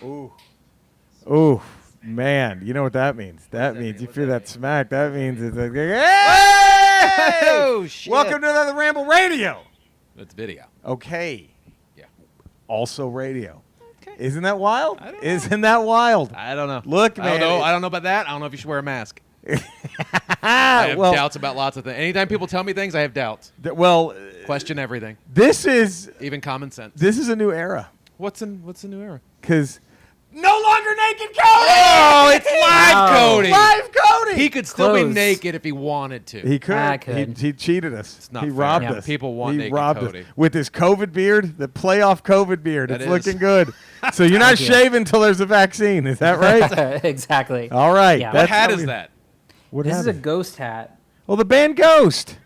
Ooh. Ooh. Man, you know what that means. That means you feel that smack. That means it's like, hey! Oh, shit. Welcome to another Ramble Radio. It's video. Okay. Yeah. Also radio. Okay. Isn't that wild? I don't know. Isn't that wild? I don't know. Look, man. I don't know about that. I don't know if you should wear a mask. I have doubts about lots of things. Anytime people tell me things, I have doubts. Question everything. This is even common sense. This is a new era. What's a new era? Because no longer naked Cody. Oh, it's live Cody. Live Cody. He could still be naked if he wanted to. He could. He cheated us. It's not he fair. robbed Yeah. us. People want he naked robbed Cody. us. With his COVID beard, the playoff COVID beard. That it's is. looking good. So you're not shaving until there's a vaccine. Is that right? Exactly. All right. Yeah. What hat is that? This is a ghost hat. Oh, the band Ghost.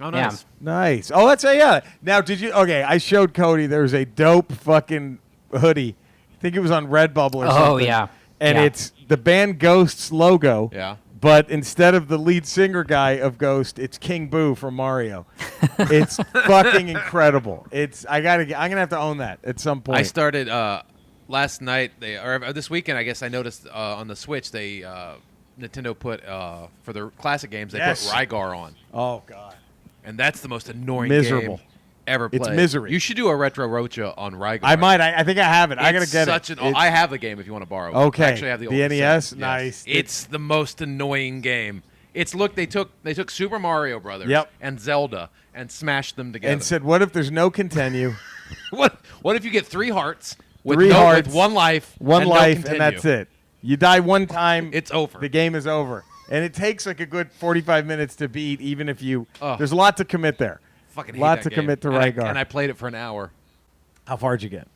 Oh, nice. Yeah. Nice. Oh, that's yeah. Now, did you? Okay, I showed Cody. There's a dope fucking hoodie. I think it was on Redbubble or something. Oh, yeah. And Yeah. it's the band Ghost's logo. Yeah. But instead of the lead singer guy of Ghost, it's King Boo from Mario. It's fucking incredible. I'm gonna have to own that at some point. I started last night. Or this weekend, I guess I noticed on the Switch Nintendo put for their classic games they put Rygar on. Oh god. And that's the most annoying Miserable. game ever played. It's misery. You should do a Retro Rocha on Rygar. I might. I think I have it. I gotta get it. I have the game if you want to borrow it. Okay. I actually have the old NES. cassette. Nice. Yes. It's the most annoying game. They took Super Mario Brothers and Zelda and smashed them together and said, "What if there's no continue? What if you get 3 hearts with hearts, with 1 life, and continue? that's it? You die one time, it's over. The game is over, and it takes like a good 45 minutes to beat, even if you. There's a lot to commit there. Fucking hate lot that to game. commit to and Rygar. And I played it for an hour. How far'd you get?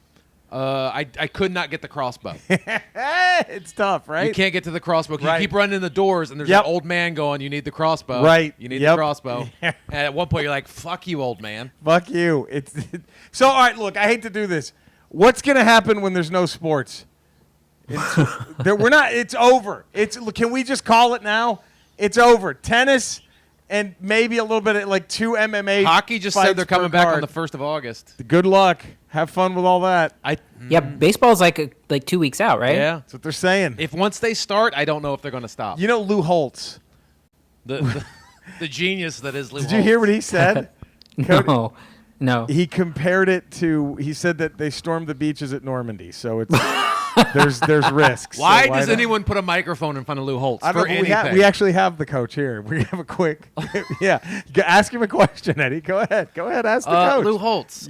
I could not get the crossbow. It's tough, right? You can't get to the crossbow. You Right. keep running in the doors, and there's an old man going, "You need the crossbow." Right. You need the crossbow. And at one point, you're like, "Fuck you, old man." Fuck you. So. All right, look. I hate to do this. What's gonna happen when there's no sports? We're not. It's over. Can we just call it now? It's over. Tennis. And maybe a little bit of like 2 MMA. Hockey just said they're coming back on the 1st of August. Good luck. Have fun with all that. Yeah, baseball's like 2 weeks out, right? Yeah, that's what they're saying. If once they start, I don't know if they're going to stop. You know Lou Holtz, the genius that is Lou. Did you hear what he said? No. He compared it to. He said that they stormed the beaches at Normandy, so it's there's risks. Why so does anyone put a microphone in front of Lou Holtz for anything? We actually have the coach here. We have a quick. Ask him a question, Eddie. Go ahead. Ask the coach. Lou Holtz.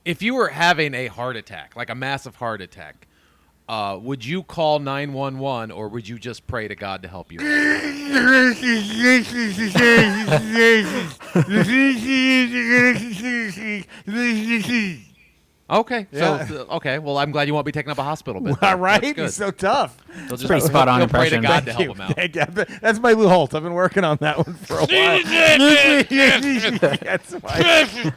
If you were having a heart attack, like a massive heart attack, would you call 911 or would you just pray to God to help you? Okay. Yeah. So well, I'm glad you won't be taking up a hospital bed. All right. That's good. He's so tough. So just pretty spot on he'll pray to impression. God to Thank help you. him out. Thank you. That's my Lou Holtz. I've been working on that one for a while. That's why.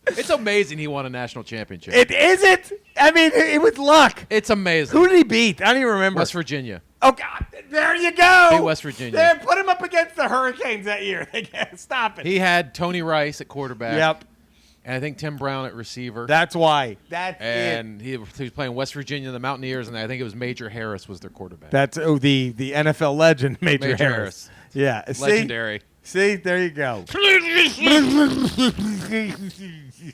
It's amazing he won a national championship. It isn't. I mean, it was luck. It's amazing. Who did he beat? I don't even remember. West Virginia. Oh God! There you go. Beat West Virginia. There, put him up against the Hurricanes that year. They can't stop it. He had Tony Rice at quarterback. Yep. And I think Tim Brown at receiver. That's why. That's and he was playing West Virginia, the Mountaineers, and I think it was Major Harris was their quarterback. That's the NFL legend, Major Harris. Yeah, legendary. See, there you go.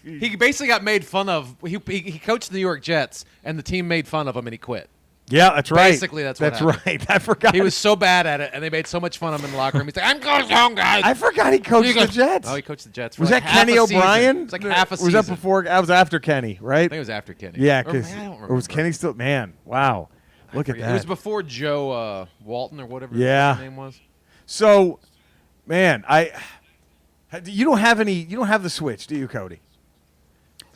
He basically got made fun of. He coached the New York Jets, and the team made fun of him, and he quit. Yeah, that's right. Basically, that's what happened. Right. I forgot. He was so bad at it, and they made so much fun of him in the locker room. He's like, "I'm going home, guys." I forgot he coached the Jets. Oh, he coached the Jets. For Was like that Kenny O'Brien? It was like half a season. Was that before? That was after Kenny, right? I think it was after Kenny. Yeah, because or was Kenny still? Man, wow! Look at that. It was before Joe Walton or whatever his name was. So, man, you don't have any. You don't have the Switch, do you, Cody?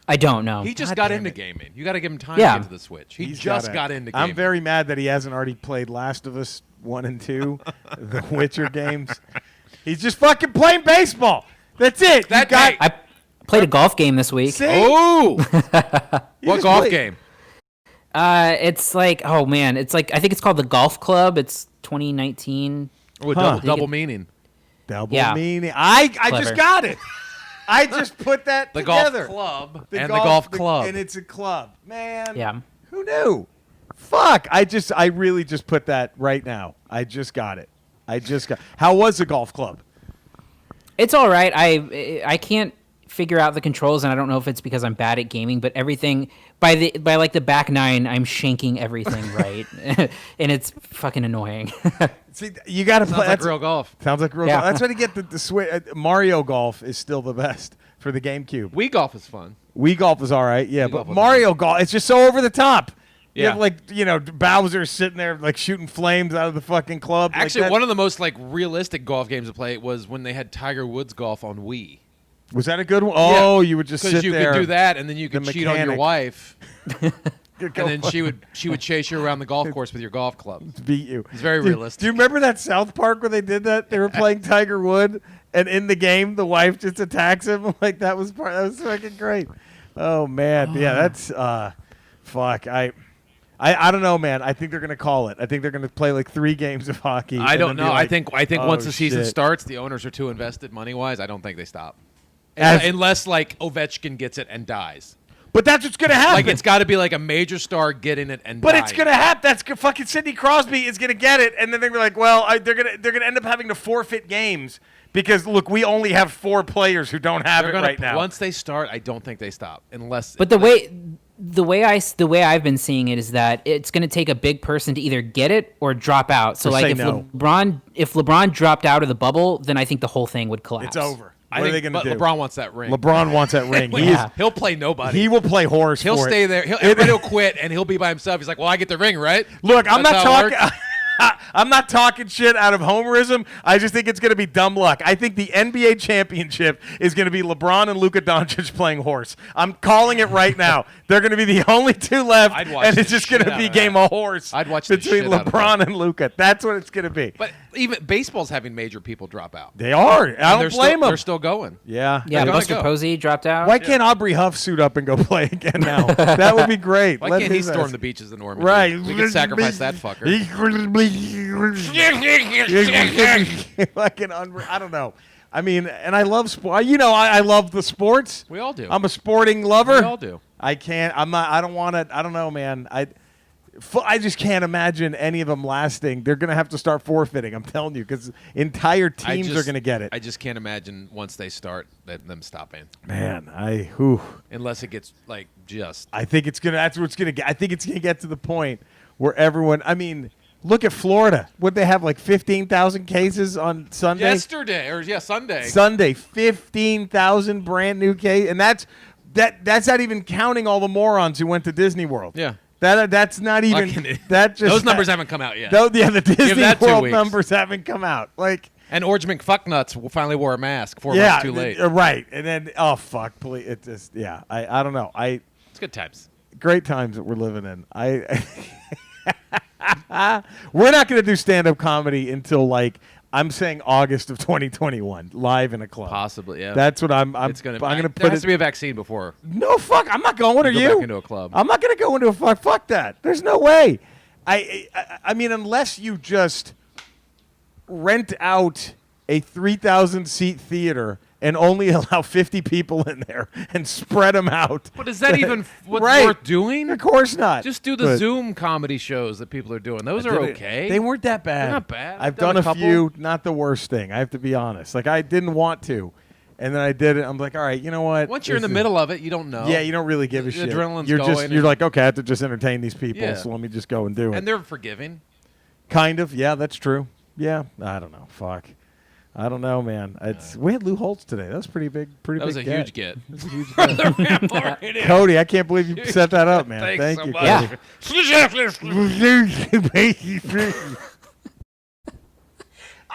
I don't know. He just got into gaming. You got to give him time to get to the Switch. He just got into gaming. I'm very mad that he hasn't already played Last of Us 1 and 2, the Witcher games. He's just fucking playing baseball. That's it. I played a golf game this week. See? Oh! What golf game? It's like, oh man, it's like, I think it's called the Golf Club. It's 2019. Oh, double meaning. Double meaning. I just got it. I just put that the together. Golf Club and the Golf Club. And it's a club. Man. Yeah. Who knew? Fuck. I really just put that right now. I just got it. How was the golf club? It's all right. I can't figure out the controls, and I don't know if it's because I'm bad at gaming, but everything by like the back nine, I'm shanking everything right, and it's fucking annoying. See, you got to play. Sounds like real golf. Sounds like real Yeah. golf. That's why you get the Switch. Mario Golf is still the best for the GameCube. Wii golf is fun. Wii Golf is all right, yeah, Wii but Golf was Mario Golf, it's just so over the top. You Yeah. have Bowser sitting there like shooting flames out of the fucking club. Actually, one of the most like realistic golf games to play was when they had Tiger Woods golf on Wii. Was that a good one? Oh, Yeah. you would just sit Because you there. could do that, and then you could the cheat on your mechanic. wife, Could and then she would chase you around the golf course with your golf club. beat you. It's very Dude, realistic. Do you remember that South Park where they did that? They were playing Tiger Wood, and in the game, the wife just attacks him. Like that was fucking great. Oh man, yeah, that's fuck. I don't know, man. I think they're gonna call it. I think they're gonna play like 3 games of hockey. I and don't then be know. like, I think "Oh, once the season shit." starts, the owners are too invested money wise. I don't think they stop. As- Unless like Ovechkin gets it and dies. But that's what's gonna happen. Like it's got to be like a major star getting it and But dying. it's gonna happen. That's fucking Sidney Crosby is gonna get it, and then they're gonna be like, well, they're gonna end up having to forfeit games because look, we only have 4 players who don't have They're it gonna- right now. Once they start, I don't think they stop unless. But the way I've been seeing it is that it's going to take a big person to either get it or drop out. So Or like say if no. LeBron dropped out of the bubble, then I think the whole thing would collapse. It's over. I What are think, they gonna but do? LeBron wants that ring. LeBron wants that ring. Yeah. He'll play nobody. He will play horse. He'll for stay it. there. Everybody will quit, and he'll be by himself. He's like, "Well, I get the ring, right?" Look, I'm That's not how it talking. works. I'm not talking shit out of homerism. I just think it's going to be dumb luck. I think the NBA championship is going to be LeBron and Luka Doncic playing horse. I'm calling it right now. They're going to be the only 2 left, I'd watch and the it's just going shit to out be of game that. of horse I'd watch the between shit out of LeBron and Luka. That's what it's going to be. But even baseball's having major people drop out. They are. I And don't they're blame still, them. They're still going. Yeah. Yeah, They're gonna Buster go. Posey dropped out. Why can't Aubrey Huff suit up and go play again now? That would be great. Why Let can't he his storm ass- the beaches in Normandy? Right. We could sacrifice that fucker. Fucking I don't know. I mean, and I love sport. You know, I love the sports. We all do. I'm a sporting lover. We all do. I can't. I'm not. I don't want to. I don't know, man. I just can't imagine any of them lasting. They're gonna have to start forfeiting. I'm telling you, because entire teams are gonna get it. I just can't imagine once they start them stopping. Man, Unless it gets like just. I think it's gonna. That's what it's gonna get. I think it's gonna get to the point where everyone. I mean, look at Florida. Would they have like 15,000 cases on Sunday? Yesterday or Sunday. Sunday, 15,000 brand new cases, and that's not even counting all the morons who went to Disney World. Yeah. That's not even Fucking- that. Just Those numbers haven't come out yet. The Disney that 2 World weeks. numbers haven't come out. Like, And Orange McFucknuts finally wore a mask 4 yeah, months too late. right. And then, oh fuck, please, it just, yeah. I don't know. It's good times. Great times that we're living in. We're not going to do stand-up comedy until like I'm saying August of 2021, live in a club. Possibly, yeah. That's what I'm It's gonna. I'm gonna There put has it. to be a vaccine before. No, fuck. I'm not going. Are go you? back into a club. I'm not going to go into a fuck. Fuck that. There's no way. I mean, unless you just rent out a 3,000 seat theater and only allow 50 people in there and spread them out. But is that even what's Right. worth doing? Of course not. Just do the But Zoom comedy shows that people are doing. Those are okay. They weren't that bad. They're not bad. I've I've done done a a couple. few. Not the worst thing. I have to be honest. Like I didn't want to, and then I did it. I'm like, all right, you know what? Once you're in the This is- middle of it, you don't know. Yeah, you don't really give a The shit. adrenaline's you're going just you're and- like, okay, I have to just entertain these people, Yeah. so let me just go and do it. And they're forgiving. Kind of, yeah, that's true. Yeah, I don't know. Fuck, I don't know, man. It's we had Lou Holtz today. That was pretty big. Pretty That was a big huge get. That was a huge get. Cody, I can't believe you set that up, man. Thanks Thank so you, much. Cody.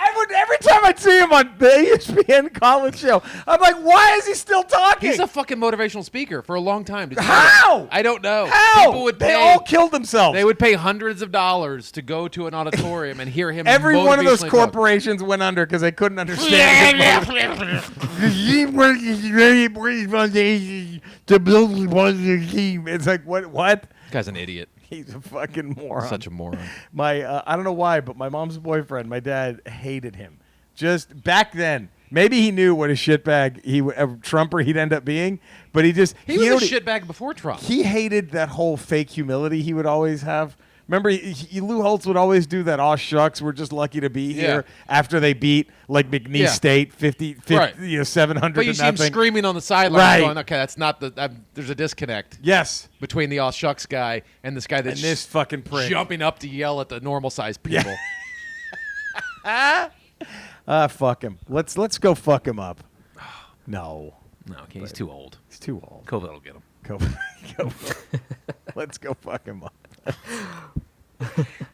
I would every time I see him on the ESPN college show, I'm like, why is he still talking? He's a fucking motivational speaker for a long time. Did you know How? that? I don't know. How? People would They pay. all killed themselves. They would pay hundreds of dollars to go to an auditorium and hear him. Every one of those motivationally talk. corporations went under because they couldn't understand It's like, what? This guy's an idiot. He's a fucking moron. Such a moron. My I don't know why, but my mom's boyfriend, my dad hated him. Just back then, Maybe he knew what a shitbag a Trumper he'd end up being, but he was a shitbag before Trump. He hated that whole fake humility he would always have. Remember, Lou Holtz would always do that, "Aw shucks, we're just lucky to be here," after they beat like McNeese State 50 right. 700 But you to see him nothing. screaming on the sideline, Right. going, "Okay, that's not the." There's a disconnect. Yes, Between the "aw shucks" guy and this guy that's this fucking prick jumping up to yell at the normal sized people. Fuck him. Let's go fuck him up. No, No, okay, he's too old. he's too old. COVID will get him. Go. Let's go fuck him up.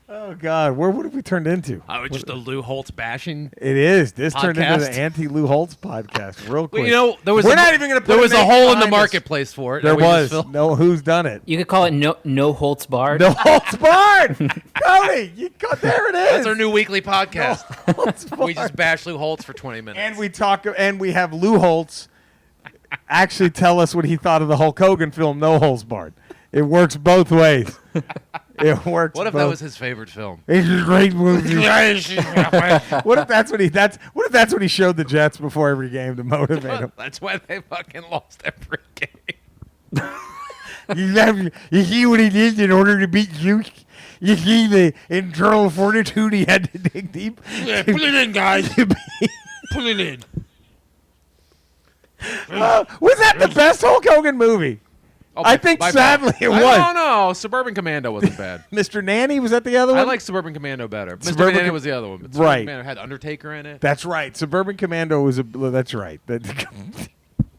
Oh God, what have we turned into? Oh, just a Lou Holtz bashing. It is. This turned into Podcast? the anti-Lou Holtz podcast real quick. Well, you know, We're not even going to put there was a a name hole in the behind us. marketplace for it. There that we just was. filled. No, who's done it? You could call it no Holtz barred. No Holtz barred. Cody, there it is. That's our new weekly podcast. Holtz We barred. just bash Lou Holtz for 20 minutes. And we have Lou Holtz actually tell us what he thought of the Hulk Hogan film No Holtz Barred. It works both ways. It works. What if that was his favorite film? It's a great movie. What if that's what he showed the Jets before every game to motivate them? That's why they fucking lost every game. You see what he did in order to beat Zeus? You see the internal fortitude he had to dig deep? Yeah, put it in, guys. Put it in. Was that the best Hulk Hogan movie? Oh, I think by sadly far. it was. No, no. Suburban Commando wasn't bad. Mr. Nanny, was that the other one? I like Suburban Commando better. Mr. Suburban Commando Com- was the other one. But Right. Suburban Commando had Undertaker in it. That's right. Suburban Commando was that's right.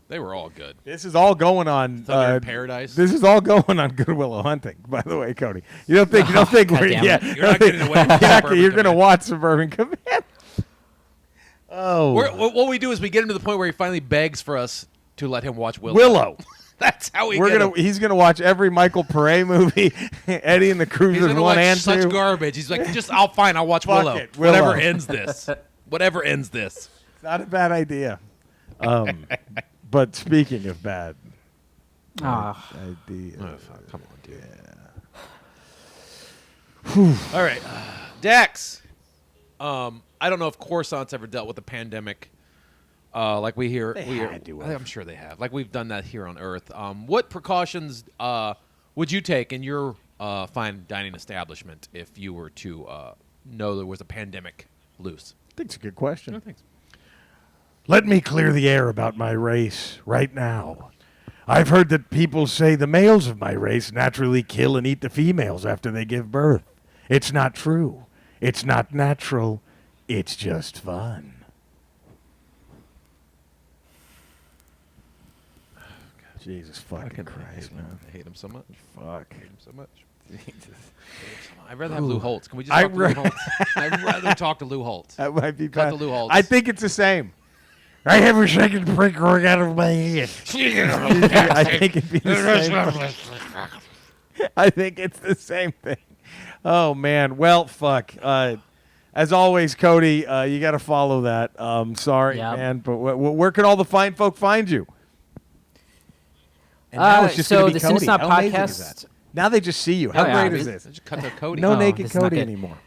They were all good. This is all going on Thunder in Paradise. This is all going on Good Will Hunting, by the way, Cody. You don't think God we're damn yeah. it. You're not getting away from Suburban You're going to Commando. watch Suburban Commando. Oh. What we do is we get him to the point where he finally begs for us to let him watch Willow. That's how we get him. He's gonna watch every Michael Pare movie, Eddie and the He's Cruisers gonna 1 watch and such 2. garbage. He's like, I'll watch Fuck Willow. it, Willow. Whatever ends this. Whatever ends this. Not a bad idea. But speaking of bad ideas, Oh, fuck. Come on, dude. All right, Dex. I don't know if Coruscant's ever dealt with the pandemic. Like we hear, had to have. I'm sure they have. Like we've done that here on Earth. What precautions would you take in your fine dining establishment if you were to know there was a pandemic loose? I think it's a good question. No, thanks. Let me clear the air about my race right now. I've heard that people say the males of my race naturally kill and eat the females after they give birth. It's not true. It's not natural. It's just fun. Jesus fucking Christ, man. I hate him so much. Fuck. I hate him so much. I'd rather have Lou Holtz. Can we just I talk to Lou Holtz? I'd rather talk to Lou Holtz. That might be Cut bad. to Lou Holtz. I think it's the same. I have a second prick growing out of my head. I think it'd be the same. I think it's the same thing. Oh man. Well, fuck. As always, Cody, you got to follow that. Sorry, Yep. man, but where can all the fine folk find you? And now it's just so gonna be the Cody. Cinesnop How amazing is podcast- that? Now they just see you. How Oh, yeah, great is dude. this? Just cut to Cody. No Oh, naked this is not Cody good. anymore.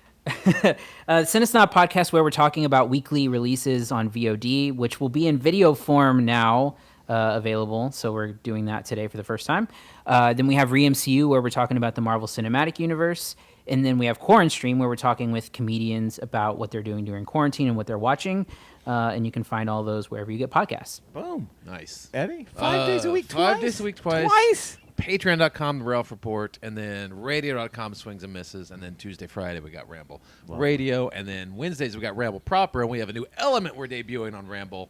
Cinesnob podcast where we're talking about weekly releases on VOD, which will be in video form now available. So we're doing that today for the first time. Then we have ReMCU where we're talking about the Marvel Cinematic Universe. And then we have Quarantine Stream where we're talking with comedians about what they're doing during quarantine and what they're watching. And you can find all those wherever you get podcasts. Boom. Nice. Eddie, 5 days a week, 5 days a week, twice. Twice. Patreon.com, the Ralph Report, and then radio.com, Swings and Misses, and then Tuesday, Friday, we got Ramble Radio, and then Wednesdays, we got Ramble Proper, and we have a new element we're debuting on Ramble.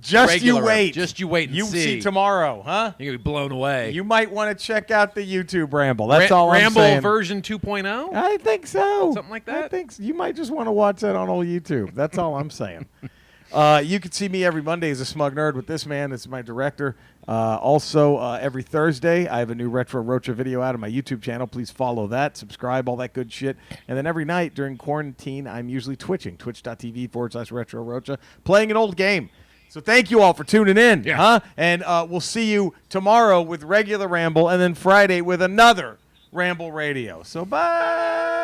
Just Regular you wait. Ramble. Just you wait and You see. tomorrow, huh? You're going to be blown away. You might want to check out the YouTube Ramble. That's all I'm Ramble saying. version 2.0? I think so. Something like I that? think so. You might just want to watch that on old YouTube. That's all I'm saying. You can see me every Monday as a smug nerd with this man. This is my director. Also, every Thursday, I have a new Retro Rocha video out on my YouTube channel. Please follow that, subscribe, all that good shit. And then every night during quarantine, I'm usually twitching, twitch.tv/Retro Rocha, playing an old game. So thank you all for tuning in, Yeah. huh? And we'll see you tomorrow with regular Ramble, and then Friday with another Ramble Radio. So bye.